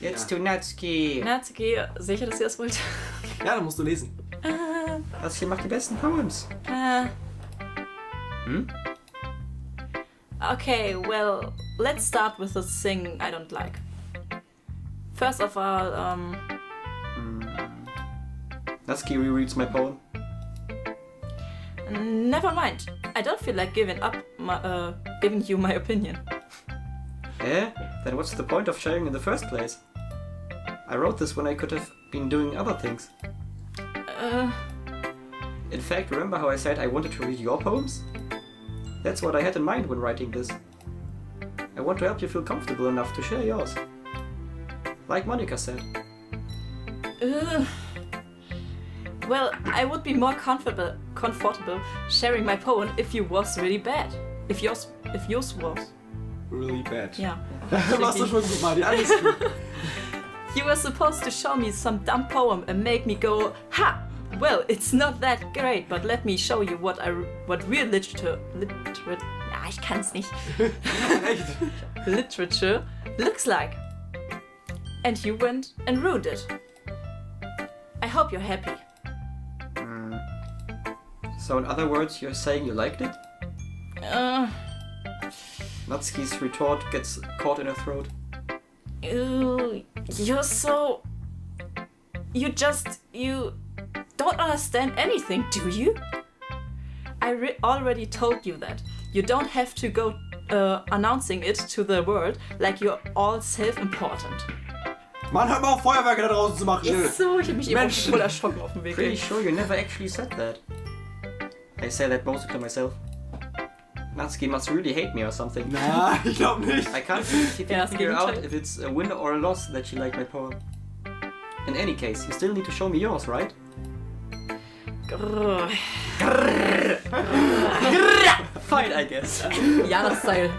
Jetzt to Natsuki. Natsuki, sicher, dass ihr das wollt? Ja, dann musst du lesen. Natsuki macht die besten Poems. Okay, well, let's start with the thing I don't like. First of all, Natsuki rereads my poem. never mind. I don't feel like giving you my opinion. Eh? Then what's the point of sharing in the first place? I wrote this when I could have been doing other things. In fact, remember how I said I wanted to read your poems? That's what I had in mind when writing this. I want to help you feel comfortable enough to share yours. Like Monica said. Well, I would be more comfortable sharing my poem if you was really bad. If yours was. Really bad. Ja. Machst du schon gut, Marty. Alles gut. You were supposed to show me some dumb poem and make me go, ha! Well, it's not that great, but let me show you what real literature ja, ich kann's nicht. Echt? Literature looks like. And you went and ruined it. I hope you're happy. So in other words, you're saying you liked it? Natsuki's retort gets caught in her throat. You're so... You don't understand anything, do you? I already told you that. You don't have to go announcing it to the world like you're all self-important. Mann, hör mal auf, Feuerwerke da draußen zu machen. Ist so, ich hab mich immer Menschen. voll erschrocken auf dem Weg. Pretty sure you never actually said that. I say that mostly to myself. Natsuki must really hate me or something. Na, ich glaub nicht. I can't figure out if it's a win or a loss that she liked my poem. In any case, you still need to show me yours, right? Grrr. Fine, I guess. Jahreszeit.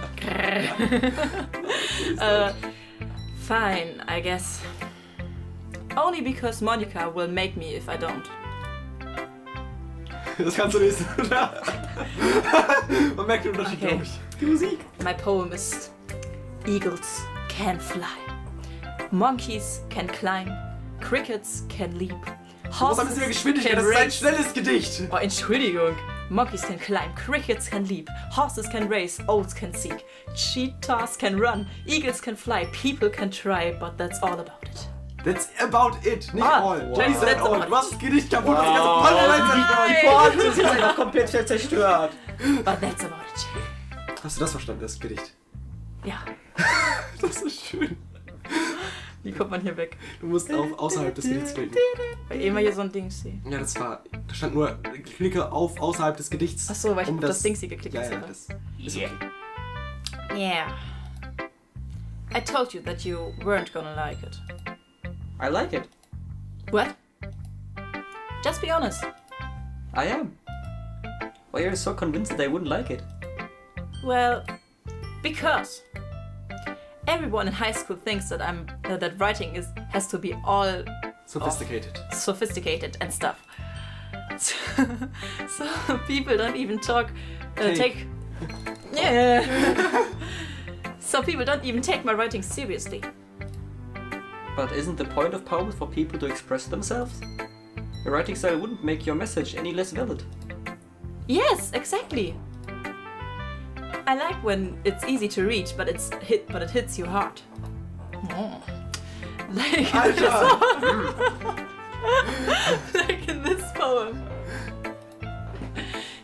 Fine, I guess. Only because Monica will make me if I don't. Das kannst du lesen. Man merkt den Unterschied, Okay. glaube ich. Die Musik. My poem is: Eagles can fly, monkeys can climb, crickets can leap, Du brauchst ein bisschen mehr Geschwindigkeit, das ist ein schnelles Gedicht. Oh, Entschuldigung. Monkeys can climb, crickets can leap, horses can race, owls can seek, cheetahs can run, eagles can fly, people can try, but that's all about it. That's about it, nicht Ah, all. wow. Jay said That's all. about Du hast das Gedicht kaputt, Wow. das ganze Parlament Die Pointe ist jetzt einfach komplett zerstört. But that's about it. Hast du das verstanden, das Gedicht? Ja. Das ist schön. Wie kommt man hier weg? Du musst auf außerhalb des Gedichts klicken. Weil ich immer hier so ein Ding sehe. Ja, da stand nur, klicke auf außerhalb des Gedichts. Achso, weil ich um auf das Ding sie geklickt Ja, habe. ja, das ist okay. Yeah. I told you that you weren't gonna like it. I like it. What? Just be honest. I am. Why are you so convinced that I wouldn't like it? Well, because everyone in high school thinks that that writing has to be all Sophisticated. and stuff. So people don't even So people don't even take my writing seriously. But isn't the point of poems for people to express themselves? Your writing style wouldn't make your message any less valid. Yes, exactly. I like when it's easy to reach, but it hits you hard. Like like in this poem.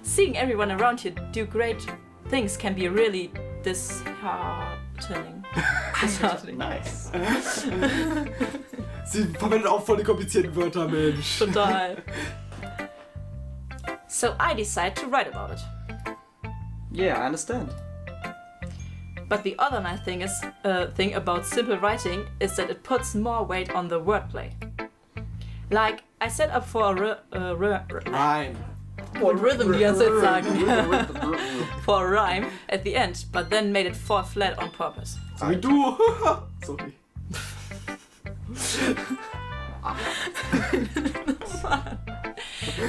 Seeing everyone around you do great things can be really disheartening. Nice. Sie verwendet auch voll die komplizierten Wörter, Mensch. Total. So I decide to write about it. Yeah, I understand. But the other nice thing about simple writing is that it puts more weight on the wordplay. Like, I set up for a Nein. rhythm, die ganze Zeit sagen. For a rhyme at the end, but then made it fall flat on purpose. So wie du. Sorry.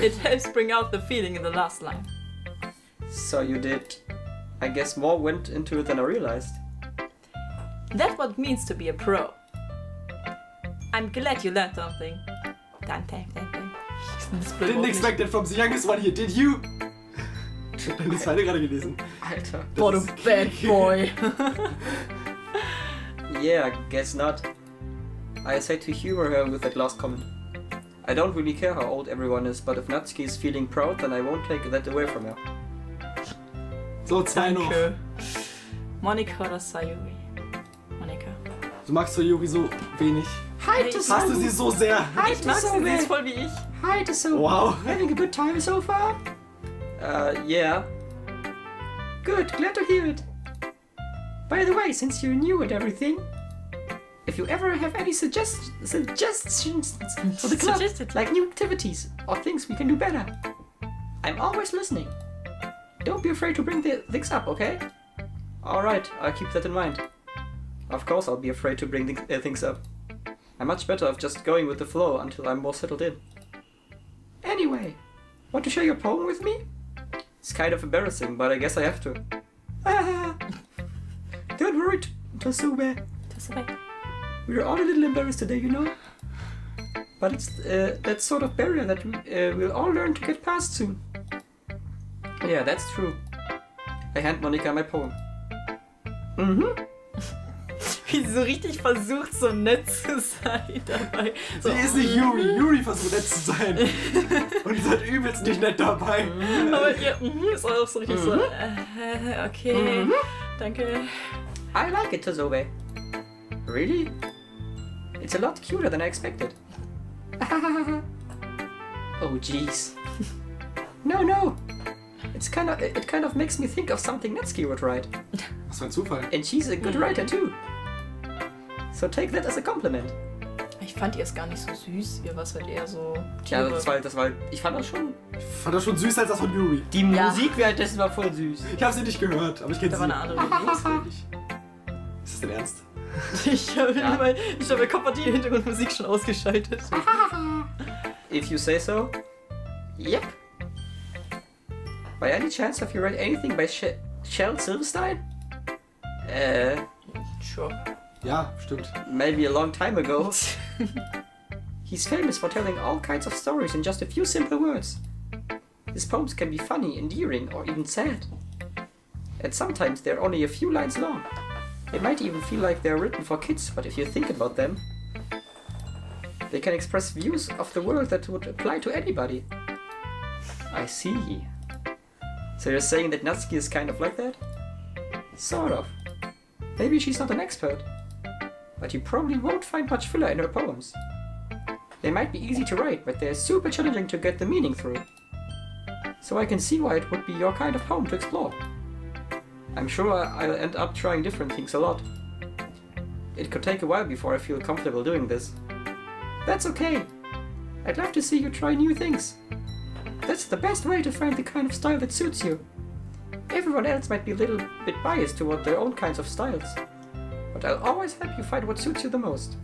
It helps bring out the feeling in the last line. So you did. I guess more went into it than I realized. That's what it means to be a pro. I'm glad you learned something. Dante. Das blöd Didn't expect that from the youngest one here, did you? Ich hab deine Zweite gerade gelesen. Alter. What a bad boy. Yeah, guess not. I said to humor her with that last comment. I don't really care how old everyone is, but if Natsuki is feeling proud, then I won't take that away from her. So, 2 noch. Danke. Monika oder Sayuri? Monika. Du magst Sayuri so wenig. Hi, to Hast du sie so sehr? Ich mag sie, sie ist voll wie ich. Hi, so. Wow. Having a good time so far? Yeah. Good, glad to hear it. By the way, since you're new at everything, if you ever have any suggestions for the club, Suggested. like new activities or things we can do better, I'm always listening. Don't be afraid to bring the things up, okay? Alright, I'll keep that in mind. Of course I'll be afraid to bring things up. I'm much better off just going with the flow until I'm more settled in. Anyway, want to share your poem with me? It's kind of embarrassing, but I guess I have to. Don't worry, Tosube. We're all a little embarrassed today, you know? But it's that sort of barrier that we'll all learn to get past soon. Yeah, that's true. I hand Monika my poem. Wie sie so richtig versucht, so nett zu sein dabei. So, Sie ist nicht Yuri. Yuri versucht nett zu sein. Und sie ist übelst nicht nett dabei. aber ihr ist auch so richtig so. Okay, danke. I like it, Tozobe. Really? It's a lot cuter than I expected. Oh, jeez. No. It kind of makes me think of something Natsuki would write. Was für ein Zufall. And she's a good writer too. So take that as a compliment. Ich fand ihr es gar nicht so süß. Ihr war es halt eher so. Ja, das war, ich fand das schon. Ich fand das schon süßer als das von Yuri. Die Ja. Musik währenddessen war voll süß. Ich habe sie nicht gehört, aber ich kenne Da sie. war eine andere Musik. Ist das denn ernst? Ich habe Ja. mein Kopf hat die Hintergrundmusik schon ausgeschaltet. If you say so. Yep. By any chance have you read anything by Shel Silverstein? Sure. Ja, stimmt. Maybe a long time ago. He's famous for telling all kinds of stories in just a few simple words. His poems can be funny, endearing, or even sad. And sometimes they're only a few lines long. They might even feel like they're written for kids, but if you think about them, they can express views of the world that would apply to anybody. I see. So you're saying that Natsuki is kind of like that? Sort of. Maybe she's not an expert, but you probably won't find much filler in her poems. They might be easy to write, but they're super challenging to get the meaning through. So I can see why it would be your kind of poem to explore. I'm sure I'll end up trying different things a lot. It could take a while before I feel comfortable doing this. That's okay. I'd love to see you try new things. That's the best way to find the kind of style that suits you. Everyone else might be a little bit biased toward their own kinds of styles, but I'll always help you find what suits you the most.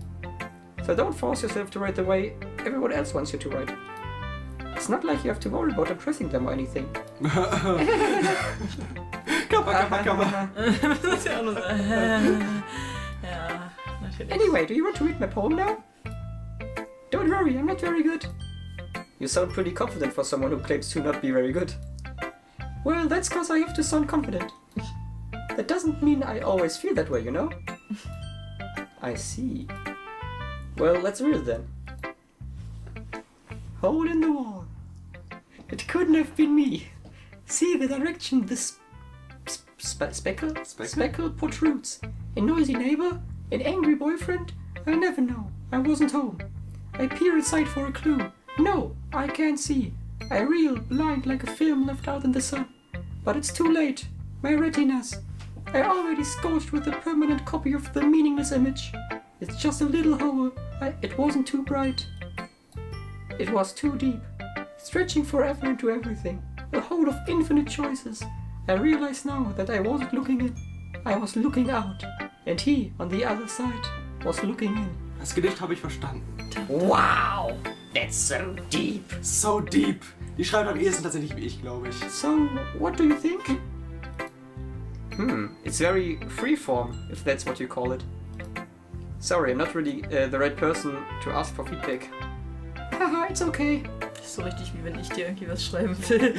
So don't force yourself to write the way everyone else wants you to write. It's not like you have to worry about impressing them or anything. Kappa. Ja, natürlich. Anyway, do you want to read my poem now? Don't worry, I'm not very good. You sound pretty confident for someone who claims to not be very good. Well, that's cause I have to sound confident. That doesn't mean I always feel that way, you know? I see. Well, let's read it then. Hole in the wall. It couldn't have been me. See the direction this speckle protrudes. A noisy neighbor? An angry boyfriend? I never know. I wasn't home. I peer inside for a clue. No, I can't see. I reel, blind like a film left out in the sun. But it's too late. My retinas. I already scorched with a permanent copy of the meaningless image. It's just a little hole. It wasn't too bright. It was too deep. Stretching forever into everything. A hole of infinite choices. I realize now that I wasn't looking in. I was looking out. And he, on the other side, was looking in. Das Gedicht habe ich verstanden. Wow! That's so deep. So deep. Die schreibt am ehesten tatsächlich wie ich, glaube ich. So, what do you think? It's very freeform, if that's what you call it. Sorry, I'm not really the right person to ask for feedback. Haha, it's okay. Das ist so richtig, wie wenn ich dir irgendwie was schreiben will.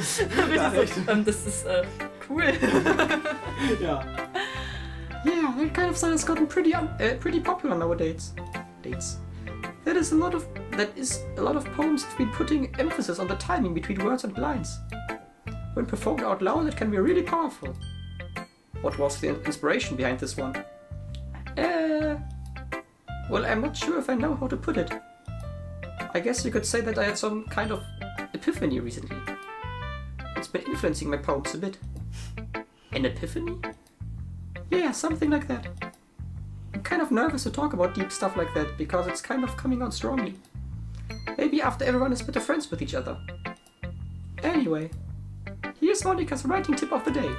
Ja, echt. Das ist cool. Ja. Yeah, that kind of style has gotten pretty popular nowadays. That is a lot of poems have been putting emphasis on the timing between words and lines. When performed out loud, it can be really powerful. What was the inspiration behind this one? Well, I'm not sure if I know how to put it. I guess you could say that I had some kind of epiphany recently. It's been influencing my poems a bit. An epiphany? Yeah, something like that. I'm kind of nervous to talk about deep stuff like that because it's kind of coming out strongly. Maybe after everyone is better friends with each other. Anyway, here's Monica's writing tip of the day.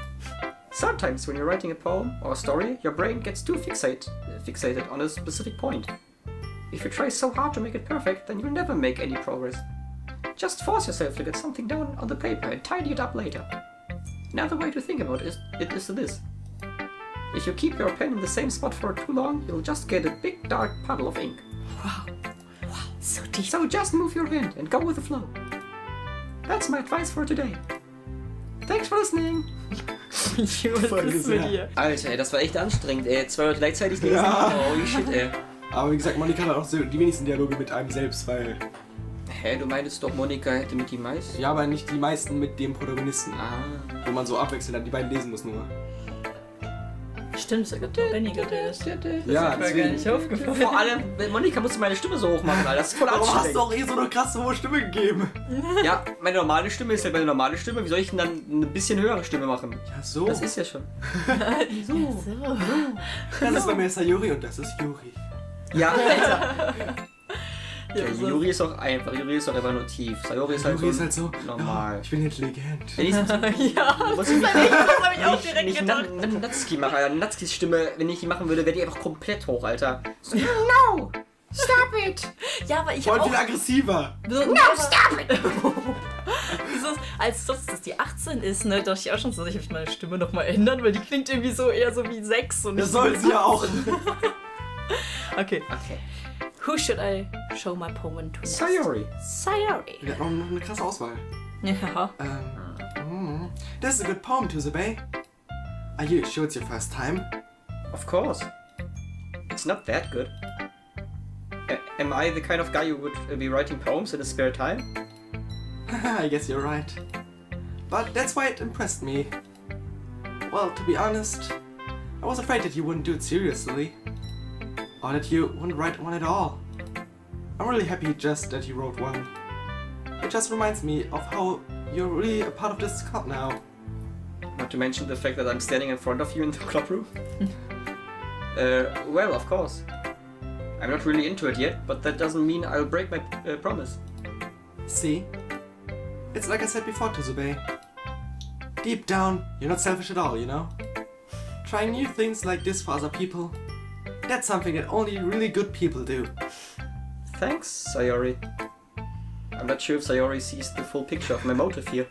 Sometimes when you're writing a poem or a story, your brain gets too fixated on a specific point. If you try so hard to make it perfect, then you'll never make any progress. Just force yourself to get something down on the paper and tidy it up later. Another way to think about it is this. If you keep your pen in the same spot for too long, you'll just get a big dark puddle of ink. Wow, so deep. So just move your hand and go with the flow. That's my advice for today. Thanks for listening. Voll Was ist mit dir? Alter, ey, das war echt anstrengend, ey. 2 Leute gleichzeitig lesen. Ja. Holy shit, ey. Aber wie gesagt, Monika hat auch so die wenigsten Dialoge mit einem selbst, weil... Hä, du meintest doch, Monika hätte mit die meisten? Ja, aber nicht die meisten mit dem Protagonisten. Ah. Wo man so abwechselnd dann die beiden lesen muss nur. Stimmt, da hat Benny geredet. Ja, Ist mir gar deswegen. nicht aufgefallen. Vor allem, Monika musste meine Stimme so hoch machen, Alter. Das ist voll Warum hast anstrengend. du auch so eine krasse hohe Stimme gegeben? Ja, meine normale Stimme ist halt meine normale Stimme. Wie soll ich denn dann eine bisschen höhere Stimme machen? Ja, so. Das ist ja schon. So. Das ist bei mir Sayuri und das ist Yuri. Ja, Alter. Ja, Ja, so. Yuri ist auch einfach. Yuri ist doch einfach nur tief. Sayori ist halt Yuri so ist halt so, normal. oh, ich bin intelligent. Wenigstens Ja, muss das ich ist nicht, echt, das hab ich auch direkt nicht gedacht. Natsuki machen. Alter. Natsukis Stimme, wenn ich die machen würde, wäre die einfach komplett hoch, Alter. So, no! Stop it! Ja, aber ich Voll hab viel auch... aggressiver. No, stop it! Als das die 18 ist, ne, dachte ich auch schon so, ich habe meine Stimme nochmal ändern, weil die klingt irgendwie so eher so wie 6 und Das nicht soll so sie ja auch. Okay. Okay. Who should I show my poem to next? Sayori. Sayori. Wir hatten noch eine krasse Auswahl. Ja. This is a good poem, Tuzube. Are you sure it's your first time? Of course. It's not that good. Am I the kind of guy who would be writing poems in his spare time? I guess you're right. But that's why it impressed me. Well, to be honest, I was afraid that you wouldn't do it seriously. Or that you wouldn't write one at all. I'm really happy just that you wrote one. It just reminds me of how you're really a part of this club now. Not to mention the fact that I'm standing in front of you in the club room. Well, of course. I'm not really into it yet, but that doesn't mean I'll break my promise. See? It's like I said before, Tuzube. Deep down, you're not selfish at all, you know? Trying new things like this for other people, that's something that only really good people do. Thanks, Sayori. I'm not sure if Sayori sees the full picture of my motive here.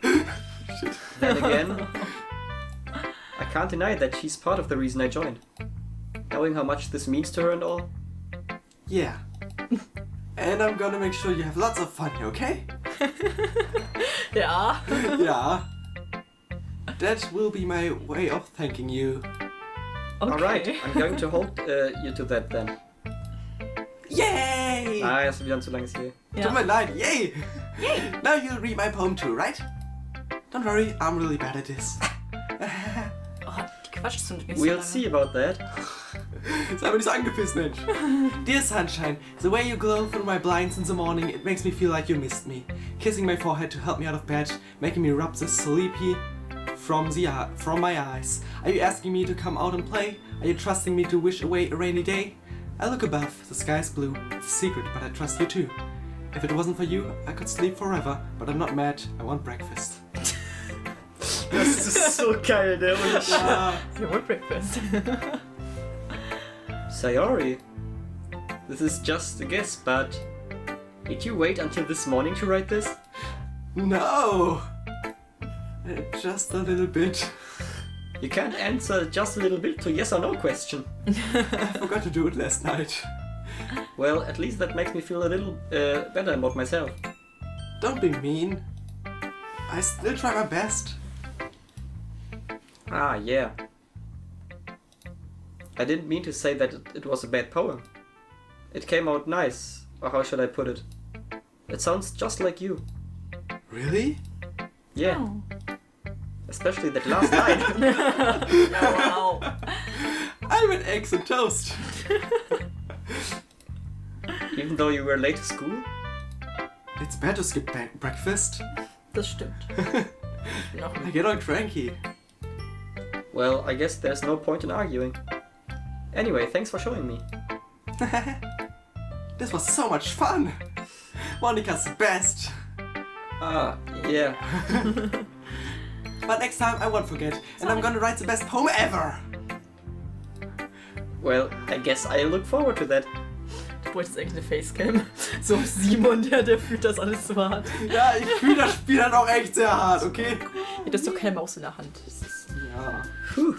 Then again, I can't deny that she's part of the reason I joined. Knowing how much this means to her and all. Yeah. And I'm gonna make sure you have lots of fun, okay? Ja. Yeah. That will be my way of thanking you. Okay. Alright, I'm going to hold you to that then. Yay! Ah, das ist wieder ein zu langes hier. Ja. Tut mir leid, yay! Now you'll read my poem too, right? Don't worry, I'm really bad at this. Oh, die quatscht so nicht so We'll lange. see about that. Sei aber nicht so angepisst, Mensch. Dear sunshine, the way you glow through my blinds in the morning, it makes me feel like you missed me. Kissing my forehead to help me out of bed, making me rub the sleepy from my eyes. Are you asking me to come out and play? Are you trusting me to wish away a rainy day? I look above, the sky is blue. It's a secret, but I trust you too. If it wasn't for you, I could sleep forever, but I'm not mad, I want breakfast. Das ist so geil, ne? Ja. You want breakfast. Sayori, this is just a guess, but did you wait until this morning to write this? No! Just a little bit. You can't answer just a little bit to yes or no question. I forgot to do it last night. Well, at least that makes me feel a little better about myself. Don't be mean. I still try my best. Ah, yeah. I didn't mean to say that it was a bad poem. It came out nice, or how should I put it? It sounds just like you. Really? Yeah, Oh. especially that last line. Wow. I'm an eggs and toast. Even though you were late to school? It's bad to skip breakfast. Das stimmt. Noch I get all cranky. Well, I guess there's no point in arguing. Anyway, thanks for showing me. This was so much fun. Monica's the best. Ah, yeah. But next time I won't forget, and I'm gonna write the best poem ever. Well, I guess I look forward to that. Du bräuchtest eigentlich eine Facecam. So Simon, der fühlt das alles so hart. Ja, ich fühle das Spiel dann auch echt sehr hart, okay? Ja, du hast doch keine Maus in der Hand. Das ist, Ja.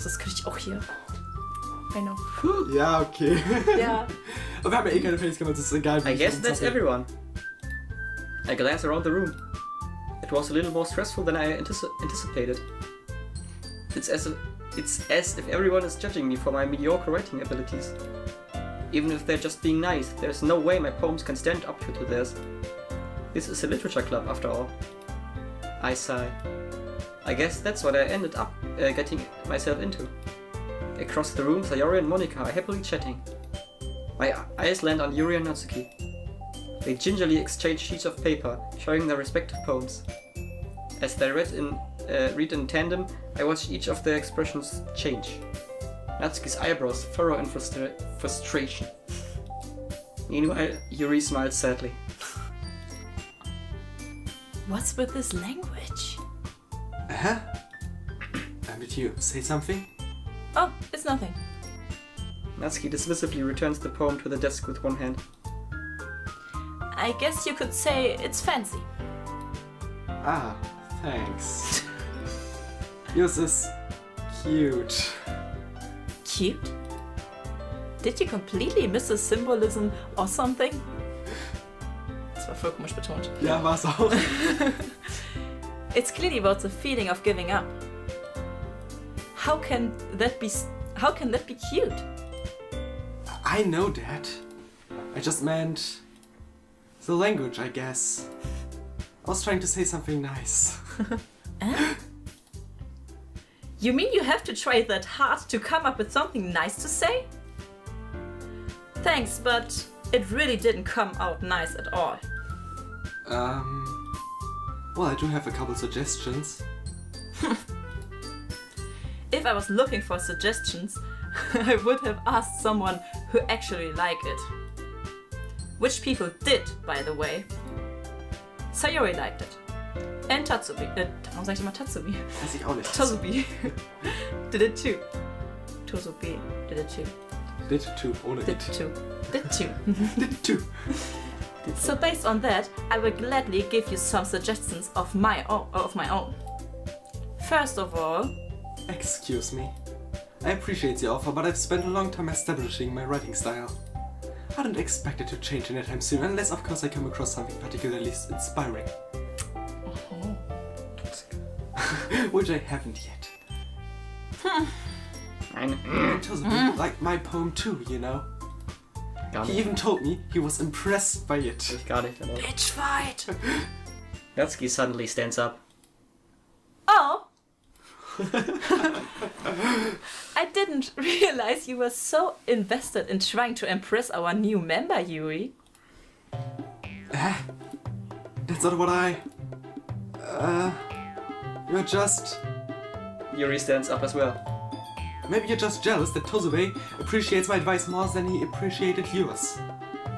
das krieg ich auch hier. I know. Ja, okay. Ja. Aber wir haben ja eh keine Facecam, also ist egal. I guess that's everyone. I glance around the room. It was a little more stressful than I anticipated. It's as if everyone is judging me for my mediocre writing abilities. Even if they're just being nice, there's no way my poems can stand up to theirs. This is a literature club, after all. I sigh. I guess that's what I ended up getting myself into. Across the room, Sayori and Monica are happily chatting. My eyes land on Yuri and Natsuki. They gingerly exchange sheets of paper, showing their respective poems. As they read in tandem, I watch each of their expressions change. Natsuki's eyebrows furrow in frustration. Meanwhile, Yuri smiles sadly. What's with this language? Huh? Did you say something? Oh, it's nothing. Natsuki dismissively returns the poem to the desk with one hand. I guess you could say it's fancy. Ah, thanks. Yours is cute. Cute? Did you completely miss the symbolism or something? Das war voll komisch betont. Ja, war's auch. It's clearly about the feeling of giving up. How can that be cute? I know that. I just meant the language, I guess. I was trying to say something nice. You mean you have to try that hard to come up with something nice to say? Thanks, but it really didn't come out nice at all. Well, I do have a couple suggestions. If I was looking for suggestions, I would have asked someone who actually liked it. Which people did, by the way. Sayori liked it. And Tatsubi. Warum sag ich immer Tatsubi? Weiß ich auch nicht. Tosubi did it too. Tosubi did it too. Did too, ohne Did it. too. Did too. Did too. So based on that, I will gladly give you some suggestions of my own. First of all, Excuse me. I appreciate the offer, but I've spent a long time establishing my writing style. I don't expect it to change anytime soon, unless of course I come across something particularly inspiring. Which I haven't yet. And Tosuke liked my poem too, you know. Gar He nicht. even told me he was impressed by it. Ich gar nicht. Aber bitch fight. Natsuki suddenly stands up. Oh. I didn't realize you were so invested in trying to impress our new member, Yuri. That's not what I... You're just... Yuri stands up as well. Maybe you're just jealous that Tosuke appreciates my advice more than he appreciated yours.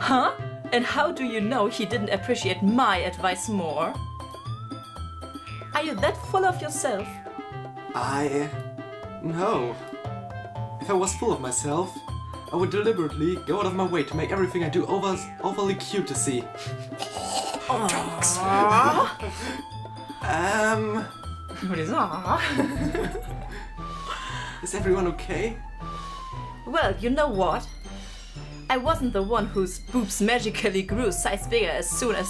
Huh? And how do you know he didn't appreciate my advice more? Are you that full of yourself? No. If I was full of myself, I would deliberately go out of my way to make everything I do overly cute to see. What is that? Is everyone okay? Well, you know what? I wasn't the one whose boobs magically grew size bigger as soon as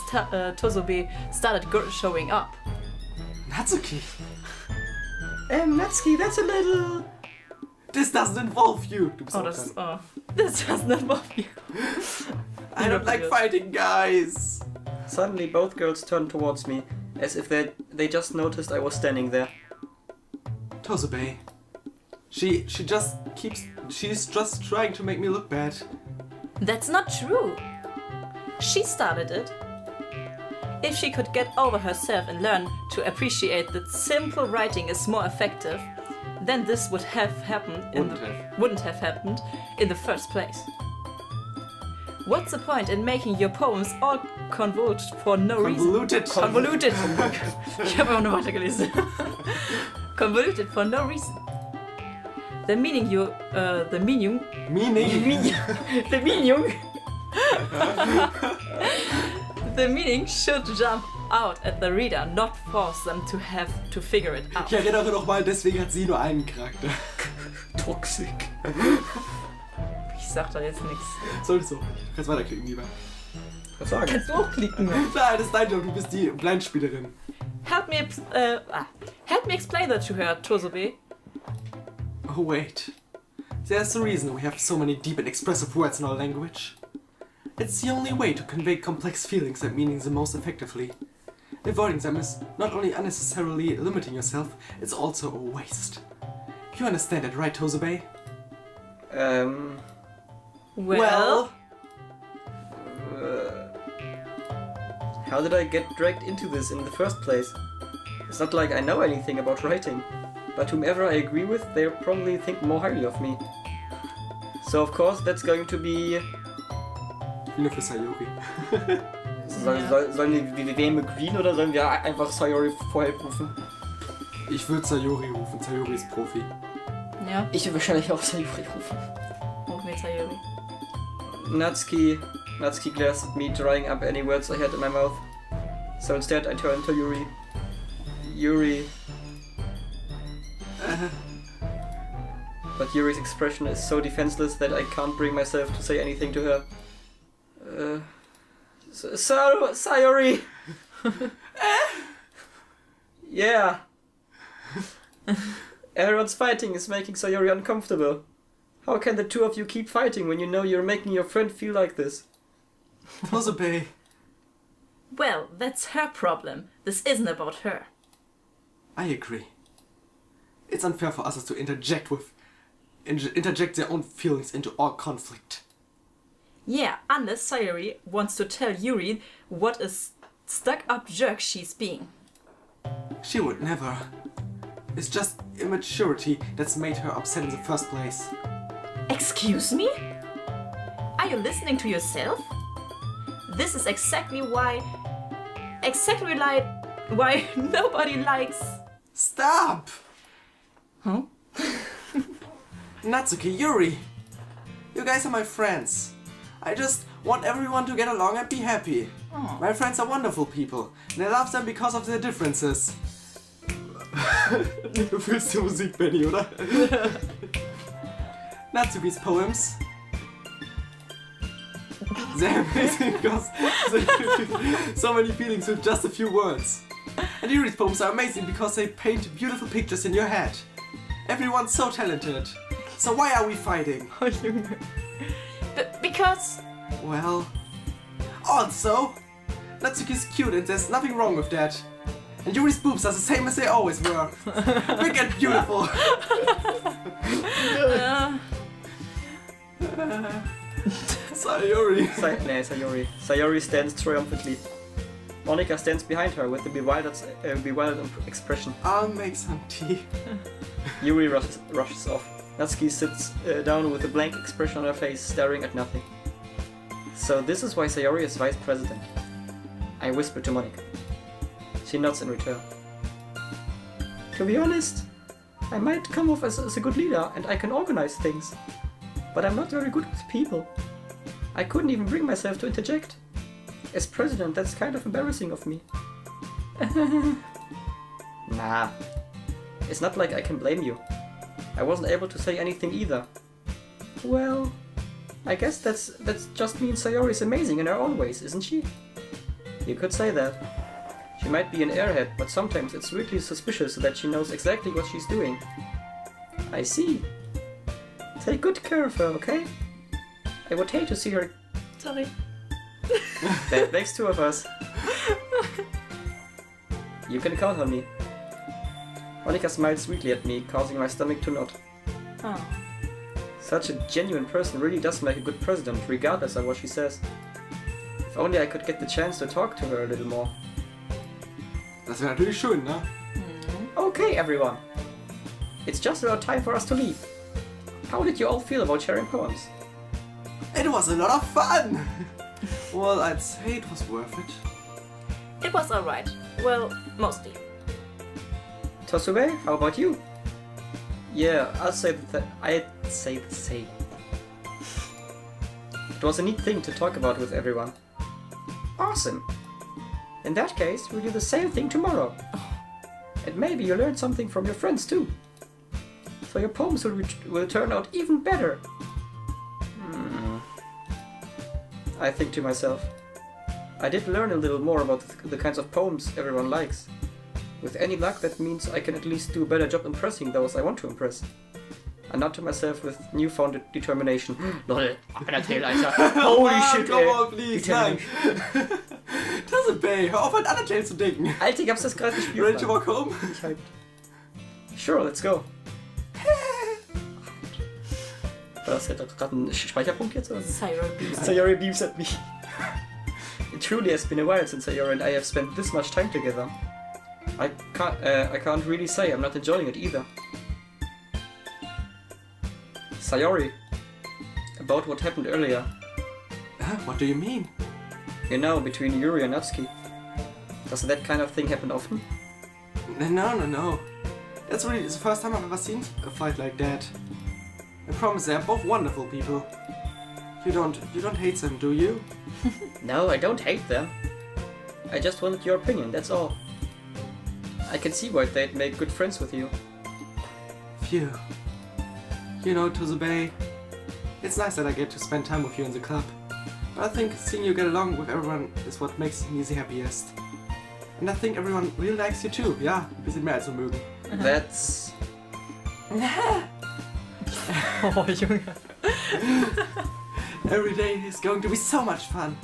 Tosobe started showing up. Natsuki, Natsuki, that's a little... this doesn't involve you. Du bist Oh, auch das, dran. this doesn't involve you. I don't like fighting, guys. Suddenly both girls turned towards me, as if they just noticed I was standing there. Tosobe. She's just trying to make me look bad. That's not true. She started it. If she could get over herself and learn to appreciate that simple writing is more effective, then this wouldn't have happened in the first place. What's the point in making your poems all convoluted for no reason? Convoluted. Ich habe auch noch weitergelesen. Convoluted for no reason. The meaning should jump out at the reader, not force them to have to figure it out. Ich erinnere noch mal, deswegen hat sie nur einen Charakter. Toxic. Ich sag da jetzt nichts. Solltest du. Du kannst weiterklicken, lieber. Was sagen? Kannst du auch klicken? Nein, das ist dein Job, du bist die Blindspielerin. Help me explain that to her, Tosobe. Oh wait. There's a reason we have so many deep and expressive words in our language. It's the only way to convey complex feelings and meanings the most effectively. Avoiding them is not only unnecessarily limiting yourself, it's also a waste. You understand that, right, Tosobe? Well, How did I get dragged into this in the first place? It's not like I know anything about writing, but whomever I agree with, they'll probably think more highly of me. So of course that's going to be... Nur für Sayori. Sollen wir wem agreeen oder sollen wir einfach Sayori vorher rufen? Ich würde Sayori rufen, Sayori ist Profi. ja, Ich will wahrscheinlich auch Sayori rufen. auch mit Sayori. Natsuki glares at me, drying up any words I had in my mouth. So instead I turn to Yuri. Yuri. But Yuri's expression is so defenseless that I can't bring myself to say anything to her. Sayori! Yeah! Everyone's fighting is making Sayori uncomfortable. How can the two of you keep fighting when you know you're making your friend feel like this? Tosobe. Well, that's her problem. This isn't about her. I agree. It's unfair for us to interject their own feelings into all conflict. Yeah, unless Sayori wants to tell Yuri what a stuck-up jerk she's being. She would never. It's just immaturity that's made her upset in the first place. Excuse me? Are you listening to yourself? This is exactly why nobody likes... Stop! Huh? Natsuki, Yuri! You guys are my friends. I just want everyone to get along and be happy. Oh. My friends are wonderful people, and I love them because of their differences. Du fühlst die Musik, Benny, oder? Natsuki's poems. They're amazing because so many feelings with just a few words. And Yuri's poems are amazing because they paint beautiful pictures in your head. Everyone's so talented. So why are we fighting? Oh, Junge. Because... Well... Also... Natsuki's cute and there's nothing wrong with that. And Yuri's boobs are the same as they always were. Big and beautiful. Sayori. Sayori. Sayori stands triumphantly. Monika stands behind her with a bewildered expression. I'll make some tea. Yuri rushes off. Natsuki sits down with a blank expression on her face, staring at nothing. So this is why Sayori is vice president. I whisper to Monika. She nods in return. To be honest, I might come off as a good leader and I can organize things. But I'm not very good with people. I couldn't even bring myself to interject. As president, that's kind of embarrassing of me. Nah. It's not like I can blame you. I wasn't able to say anything either. Well, I guess that's just means Sayori's amazing in her own ways, isn't she? You could say that. She might be an airhead, but sometimes it's really suspicious that she knows exactly what she's doing. I see. Take good care of her, okay? I would hate to see her. Sorry. That makes two of us. You can count on me. Monica smiled sweetly at me, causing my stomach to knot. Oh. Such a genuine person really does make a good president, regardless of what she says. If only I could get the chance to talk to her a little more. Das wäre natürlich schön, ne? Okay, everyone. It's just about time for us to leave. How did you all feel about sharing poems? It was a lot of fun! Well, I'd say it was worth it. It was alright. Well, mostly. Tosube, how about you? Yeah, I'd say the same. It was a neat thing to talk about with everyone. Awesome! In that case, we'll do the same thing tomorrow. And maybe you'll learn something from your friends too. So your poems will turn out even better. I think to myself. I did learn a little more about the kinds of poems everyone likes. With any luck, that means I can at least do a better job impressing those I want to impress. I nod to myself with newfound determination. Lol, Undertale, Alter. Holy shit, come ey. on, please, nein. Tosube, hör auf an Undertale zu denken. Alter, ich hab's das gerade gespielt. Ready to walk home? Ich hyped. Sure, let's go. War das halt gerade ein Speicherpunkt jetzt? Oder? Sayori beams at me. It truly has been a while since Sayori and I have spent this much time together. I can't really say I'm not enjoying it either. Sayori, about what happened earlier. What do you mean? You know, between Yuri and Natsuki. Does that kind of thing happen often? No. That's really the first time I've ever seen a fight like that. I promise they're both wonderful people. You don't hate them, do you? No, I don't hate them. I just wanted your opinion, that's all. I can see why they'd make good friends with you. Phew. You know, Tosube, it's nice that I get to spend time with you in the club. But I think seeing you get along with everyone is what makes me the happiest. And I think everyone really likes you too, ja? Ein bisschen mehr als wir mögen. That's... Oh, Junge. Every day is going to be so much fun.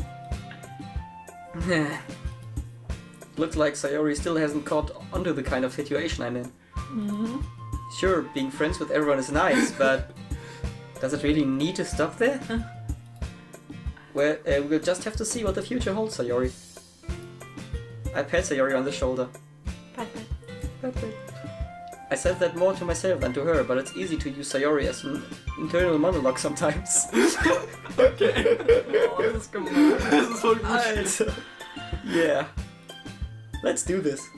Looks like Sayori still hasn't caught onto the kind of situation I'm in. Sure, being friends with everyone is nice, but does it really need to stop there? Well, we'll just have to see what the future holds, Sayori. I pat Sayori on the shoulder. Pat. I said that more to myself than to her, but it's easy to use Sayori as an internal monologue sometimes. Okay. Oh, das ist gemein. Das ist voll gut. Alter. Yeah. Let's do this.